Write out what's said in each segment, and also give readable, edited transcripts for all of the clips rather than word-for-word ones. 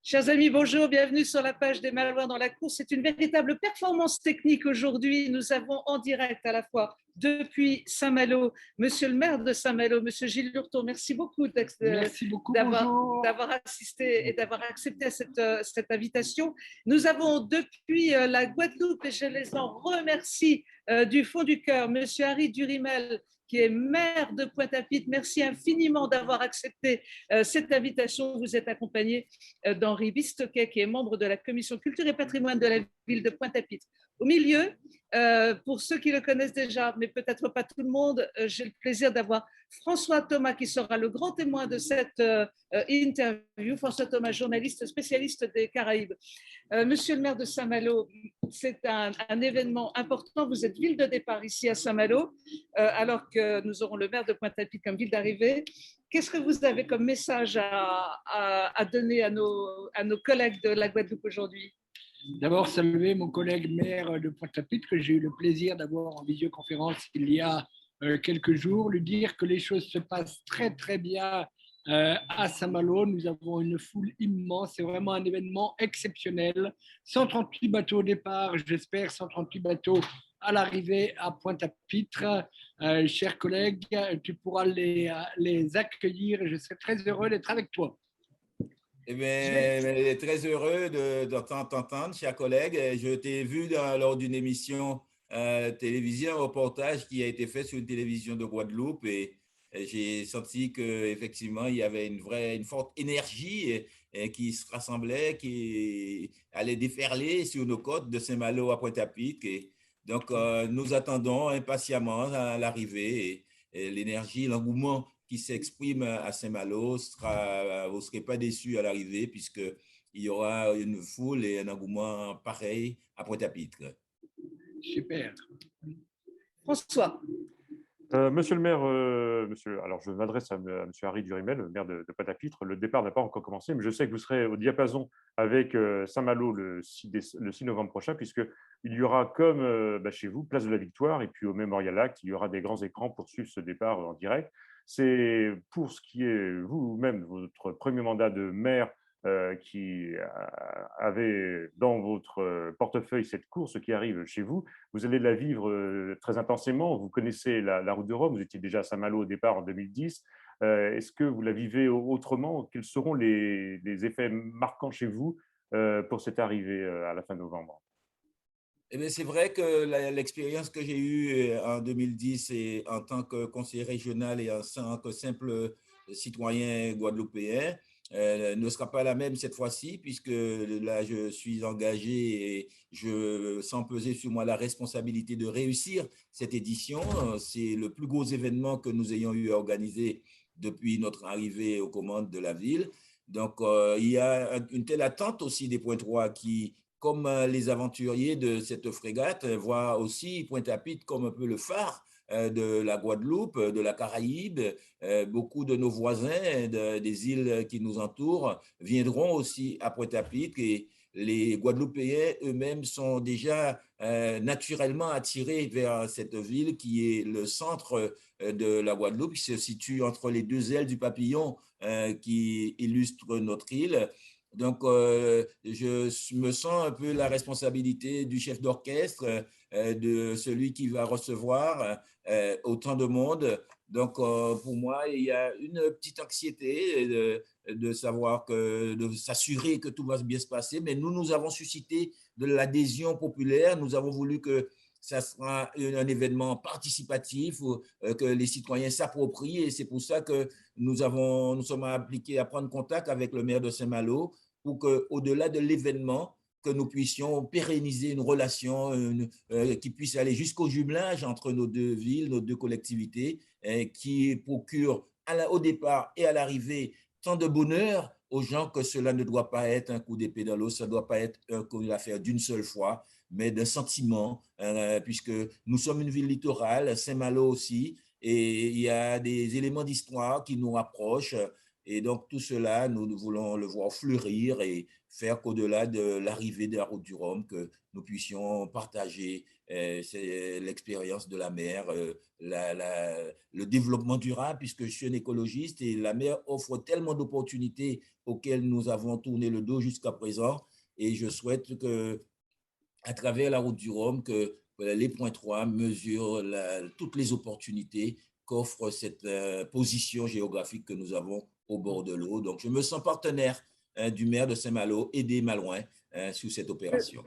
Chers amis, bonjour, bienvenue sur la page des Malouins dans la course. C'est une véritable performance technique aujourd'hui. Nous avons en direct à la fois depuis Saint-Malo, monsieur le maire de Saint-Malo, monsieur Gilles Lurton. Merci beaucoup d'avoir assisté et d'avoir accepté cette invitation. Nous avons depuis la Guadeloupe, et je les en remercie du fond du cœur, monsieur Harry Durimel, qui est maire de Pointe-à-Pitre. Merci infiniment d'avoir accepté cette invitation. Vous êtes accompagné d'Henri Bistoquet, qui est membre de la commission culture et patrimoine de la ville de Pointe-à-Pitre. Au milieu, pour ceux qui le connaissent déjà, mais peut-être pas tout le monde, j'ai le plaisir d'avoir François Thomas qui sera le grand témoin de cette interview. François Thomas, journaliste spécialiste des Caraïbes. Monsieur le maire de Saint-Malo, c'est un événement important. Vous êtes ville de départ ici à Saint-Malo, alors que nous aurons le maire de Pointe-à-Pitre comme ville d'arrivée. Qu'est-ce que vous avez comme message à donner à nos collègues de la Guadeloupe aujourd'hui? D'abord, saluer mon collègue maire de Pointe-à-Pitre que j'ai eu le plaisir d'avoir en visioconférence il y a quelques jours, lui dire que les choses se passent très très bien à Saint-Malo. Nous avons une foule immense, c'est vraiment un événement exceptionnel. 138 bateaux au départ, j'espère 138 bateaux à l'arrivée à Pointe-à-Pitre. Chers collègues, tu pourras les accueillir et je serai très heureux d'être avec toi. Eh bien, très heureux t'entendre, chers collègues. Je t'ai vu lors d'une émission télévisée, un reportage qui a été fait sur une télévision de Guadeloupe et j'ai senti qu'effectivement, il y avait une forte énergie qui se rassemblait, qui allait déferler sur nos côtes de Saint-Malo à Pointe-à-Pitre. Donc, nous attendons impatiemment l'arrivée et l'énergie, l'engouement qui s'exprime à Saint-Malo, vous ne serez pas déçus à l'arrivée puisqu'il y aura une foule et un engouement pareil à Pointe-à-Pitre. Super. François. Monsieur le maire, alors je m'adresse à monsieur Harry Durimel, le maire de Pointe-à-Pitre. Le départ n'a pas encore commencé, mais je sais que vous serez au diapason avec Saint-Malo le 6 novembre prochain, puisqu'il y aura, comme chez vous, Place de la Victoire, et puis au Memorial Act, il y aura des grands écrans pour suivre ce départ en direct. C'est pour ce qui est vous-même, votre premier mandat de maire, qui avait dans votre portefeuille cette course qui arrive chez vous. Vous allez la vivre très intensément. Vous connaissez la route de Rome. Vous étiez déjà à Saint-Malo au départ en 2010. Est-ce que vous la vivez autrement? Quels seront les effets marquants chez vous pour cette arrivée à la fin novembre? Eh bien, c'est vrai que l'expérience que j'ai eue en 2010 et en tant que conseiller régional et en tant que simple citoyen guadeloupéen ne sera pas la même cette fois-ci, puisque là, je suis engagé et je sens peser sur moi la responsabilité de réussir cette édition. C'est le plus gros événement que nous ayons eu à organiser depuis notre arrivée aux commandes de la ville. Donc, il y a une telle attente aussi des Pointois qui, comme les aventuriers de cette frégate, voient aussi Pointe-à-Pitre comme un peu le phare de la Guadeloupe, de la Caraïbe. Beaucoup de nos voisins des îles qui nous entourent viendront aussi à Pointe-à-Pitre et les Guadeloupéens eux-mêmes sont déjà naturellement attirés vers cette ville qui est le centre de la Guadeloupe, qui se situe entre les deux ailes du papillon qui illustrent notre île. Donc, je me sens un peu la responsabilité du chef d'orchestre, de celui qui va recevoir autant de monde. Donc, pour moi, il y a une petite anxiété de savoir de s'assurer que tout va bien se passer. Mais nous avons suscité de l'adhésion populaire. Nous avons voulu que ça sera un événement participatif que les citoyens s'approprient. Et c'est pour ça que nous sommes appliqués à prendre contact avec le maire de Saint-Malo pour qu'au-delà de l'événement, que nous puissions pérenniser une relation qui puisse aller jusqu'au jumelage entre nos deux villes, nos deux collectivités, qui procure au départ et à l'arrivée tant de bonheur aux gens que cela ne doit pas être un coup d'épée dans l'eau, ça ne doit pas être l'affaire d'une seule fois, mais d'un sentiment, puisque nous sommes une ville littorale, Saint-Malo aussi, et il y a des éléments d'histoire qui nous rapprochent. Et donc, tout cela, nous voulons le voir fleurir et faire qu'au-delà de l'arrivée de la route du Rhum, que nous puissions partager l'expérience de la mer, le développement durable, puisque je suis un écologiste et la mer offre tellement d'opportunités auxquelles nous avons tourné le dos jusqu'à présent. Et je souhaite que, à travers la route du Rhum, que les points 3 mesurent toutes les opportunités qu'offre cette position géographique que nous avons au bord de l'eau. Donc, je me sens partenaire du maire de Saint-Malo et des Malouins sur cette opération.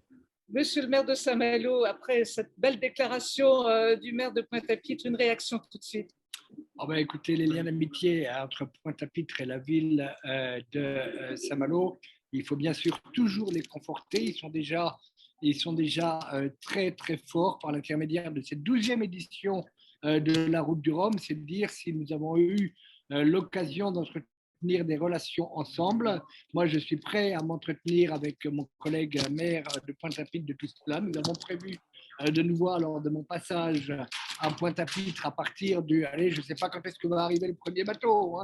Monsieur le maire de Saint-Malo, après cette belle déclaration du maire de Pointe-à-Pitre, une réaction tout de suite. Oh ben, écoutez, les liens d'amitié entre Pointe-à-Pitre et la ville de Saint-Malo, il faut bien sûr toujours les conforter. Ils sont déjà très, très forts par l'intermédiaire de cette 12e édition de la Route du Rhum. C'est de dire si nous avons eu l'occasion d'entretenir des relations ensemble. Moi, je suis prêt à m'entretenir avec mon collègue maire de Pointe-à-Pitre de tout cela. Nous avons prévu de nous voir lors de mon passage à Pointe-à-Pitre à partir du… Allez, je ne sais pas quand est-ce que va arriver le premier bateau.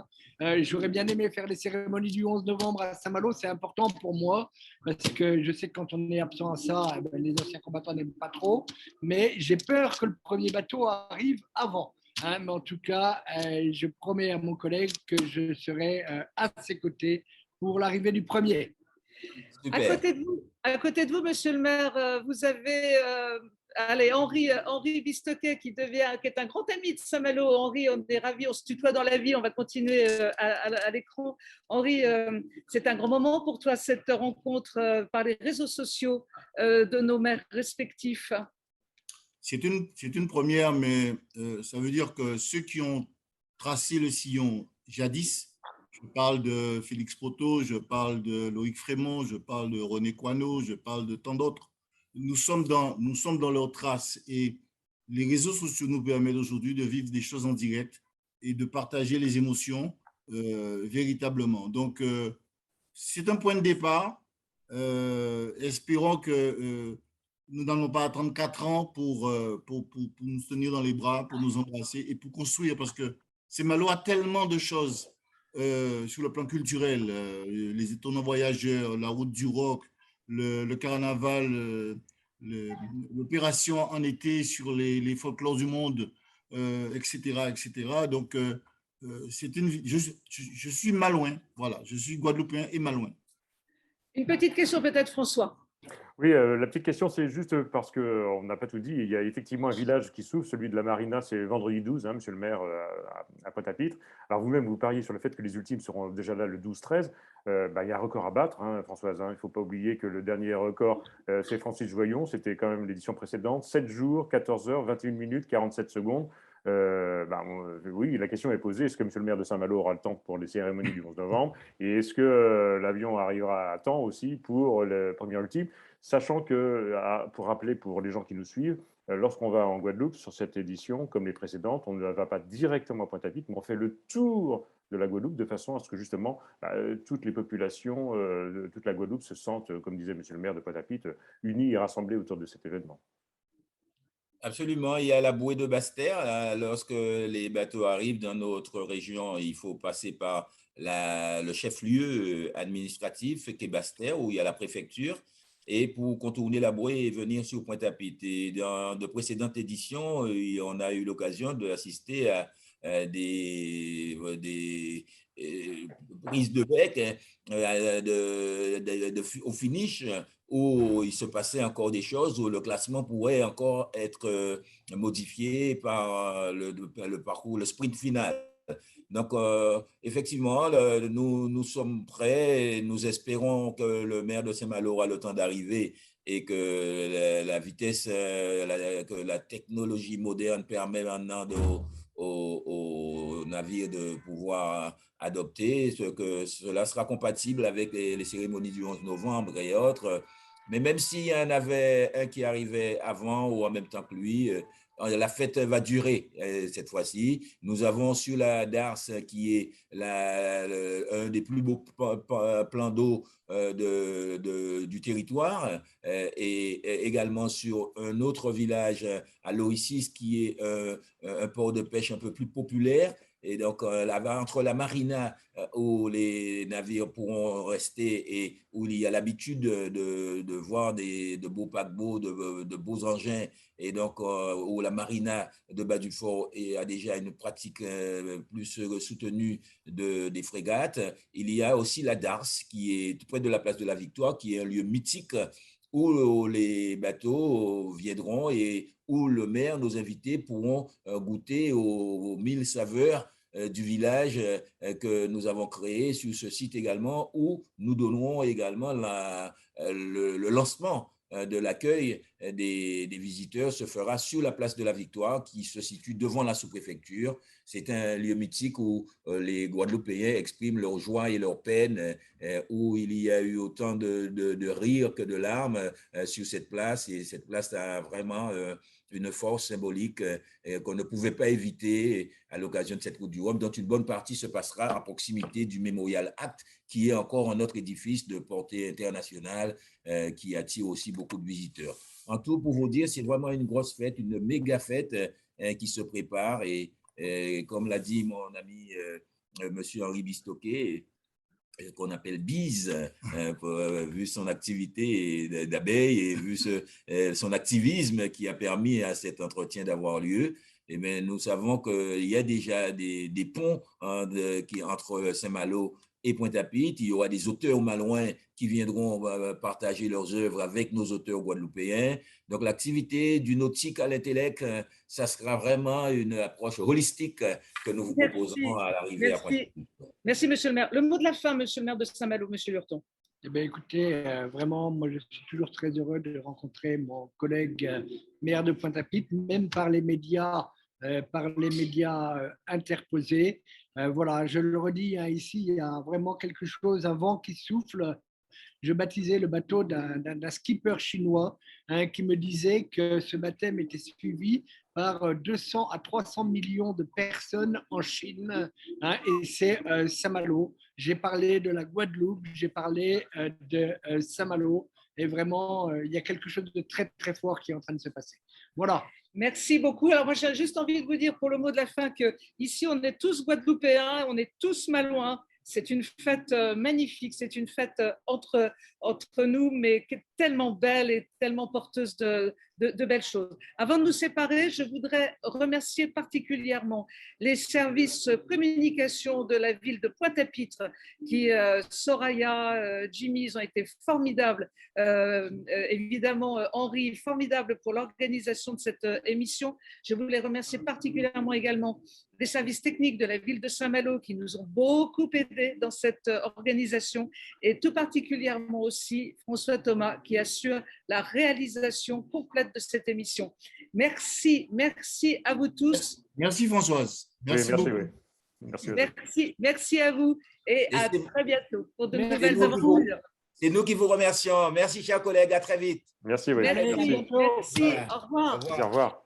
J'aurais bien aimé faire les cérémonies du 11 novembre à Saint-Malo. C'est important pour moi parce que je sais que quand on est absent à ça, les anciens combattants n'aiment pas trop. Mais j'ai peur que le premier bateau arrive avant. Mais en tout cas, je promets à mon collègue que je serai à ses côtés pour l'arrivée du premier. Super. À côté de vous, monsieur le maire, vous avez Henri Bistoquet qui est un grand ami de Saint-Malo. Henri, on est ravis, on se tutoie dans la vie, on va continuer à l'écran. Henri, c'est un grand moment pour toi, cette rencontre par les réseaux sociaux de nos maires respectifs. C'est une première, mais ça veut dire que ceux qui ont tracé le sillon jadis, je parle de Félix Proto, je parle de Loïc Frémont, je parle de René Coineau, je parle de tant d'autres, nous sommes dans leurs traces et les réseaux sociaux nous permettent aujourd'hui de vivre des choses en direct et de partager les émotions véritablement. Donc, c'est un point de départ. Espérons que nous n'allons pas attendre 4 ans pour nous tenir dans les bras, pour nous embrasser et pour construire, parce que Saint-Malo a tellement de choses sur le plan culturel, les étonnants voyageurs, la route du rock, le carnaval, l'opération en été sur les folklores du monde, etc., etc. Donc, je suis malouin, voilà, je suis guadeloupéen et malouin. Une petite question peut-être, François. Oui, la petite question, c'est juste parce qu'on n'a pas tout dit. Il y a effectivement un village qui s'ouvre, celui de la Marina, c'est vendredi 12, monsieur le maire, à Pointe-à-Pitre. Alors vous-même, vous pariez sur le fait que les ultimes seront déjà là le 12-13. Il y a un record à battre, Françoise. Il ne faut pas oublier que le dernier record, c'est Francis Joyon. C'était quand même l'édition précédente. 7 jours, 14 heures, 21 minutes, 47 secondes. Oui, la question est posée, est-ce que monsieur le maire de Saint-Malo aura le temps pour les cérémonies du 11 novembre et est-ce que l'avion arrivera à temps aussi pour le premier ultime, sachant que, pour rappeler pour les gens qui nous suivent, lorsqu'on va en Guadeloupe sur cette édition, comme les précédentes, on ne va pas directement à Pointe-à-Pitre, mais on fait le tour de la Guadeloupe de façon à ce que justement toutes les populations de toute la Guadeloupe se sentent, comme disait monsieur le maire de Pointe-à-Pitre, unies et rassemblées autour de cet événement. Absolument, il y a la bouée de Basse-Terre. Lorsque les bateaux arrivent dans notre région, il faut passer par le chef-lieu administratif qui est Basse-Terre, où il y a la préfecture, et pour contourner la bouée et venir sur Pointe-à-Pitre. Et dans de précédentes éditions, on a eu l'occasion d'assister à des prises de bec au finish, où il se passait encore des choses, où le classement pourrait encore être modifié par le parcours, le sprint final. Donc, effectivement, nous sommes prêts et nous espérons que le maire de Saint-Malo aura le temps d'arriver et que la vitesse, que la technologie moderne permet maintenant aux navires de pouvoir adopter, que cela sera compatible avec les cérémonies du 11 novembre et autres. Mais même s'il y en avait un qui arrivait avant ou en même temps que lui, la fête va durer cette fois-ci. Nous avons sur la Darse, qui est un des plus beaux plans d'eau du territoire, et également sur un autre village à Loïcis, qui est un port de pêche un peu plus populaire. Et donc, entre la marina où les navires pourront rester et où il y a l'habitude de voir de beaux paquebots, de beaux engins, et donc où la marina de Bas-du-Fort a déjà une pratique plus soutenue des frégates, il y a aussi la Darse qui est près de la place de la Victoire, qui est un lieu mythique où les bateaux viendront et où le maire, nos invités, pourront goûter aux 1000 saveurs du village que nous avons créé sur ce site également, où nous donnerons également le lancement de l'accueil des visiteurs se fera sur la place de la Victoire qui se situe devant la sous-préfecture. C'est un lieu mythique où les Guadeloupéens expriment leur joie et leur peine, où il y a eu autant de rires que de larmes sur cette place, et cette place a vraiment une force symbolique qu'on ne pouvait pas éviter à l'occasion de cette Coupe du Rhum, dont une bonne partie se passera à proximité du Mémorial Act, qui est encore un autre édifice de portée internationale qui attire aussi beaucoup de visiteurs. En tout, pour vous dire, c'est vraiment une grosse fête, une méga fête qui se prépare, et comme l'a dit mon ami monsieur Henri Bistoquet, qu'on appelle Bise, vu son activité d'abeille et vu son activisme qui a permis à cet entretien d'avoir lieu. Et bien, nous savons qu'il y a déjà des ponts entre Saint-Malo et Pointe-à-Pitre. Il y aura des auteurs malouins qui viendront partager leurs œuvres avec nos auteurs guadeloupéens. Donc, l'activité du nautique à l'intellect, ça sera vraiment une approche holistique que nous vous proposerons à l'arrivée à Pointe-à-Pitre. Merci, monsieur le maire. Le mot de la fin, monsieur le maire de Saint-Malo, monsieur Lurton. Eh bien, écoutez, vraiment, moi, je suis toujours très heureux de rencontrer mon collègue maire de Pointe-à-Pitre, même par les médias interposés. Voilà, je le redis, hein, ici, il y a vraiment quelque chose, un vent qui souffle. Je baptisais le bateau d'un skipper chinois qui me disait que ce baptême était suivi par 200 à 300 millions de personnes en Chine, et c'est Saint-Malo. J'ai parlé de la Guadeloupe, j'ai parlé de Saint-Malo, et vraiment, il y a quelque chose de très, très fort qui est en train de se passer. Voilà. Merci beaucoup. Alors, moi, j'ai juste envie de vous dire pour le mot de la fin qu'ici, on est tous guadeloupéens, on est tous malouins. C'est une fête magnifique, c'est une fête entre nous, mais qui est tellement belle et tellement porteuse de belles choses. Avant de nous séparer, je voudrais remercier particulièrement les services communication de la ville de Pointe-à-Pitre, qui, Soraya, Jimmy, ils ont été formidables. Évidemment, Henri, formidable pour l'organisation de cette émission. Je voulais remercier particulièrement également les services techniques de la ville de Saint-Malo qui nous ont beaucoup aidés dans cette organisation, et tout particulièrement aussi François Thomas qui assure la réalisation complète de cette émission. Merci, merci à vous tous. Merci Françoise. Merci, oui, beaucoup. Merci à vous et à très bientôt pour de nouvelles aventures. C'est nous qui vous remercions. Merci, chers collègues. À très vite. Merci. Oui. Merci. Au revoir. Au revoir.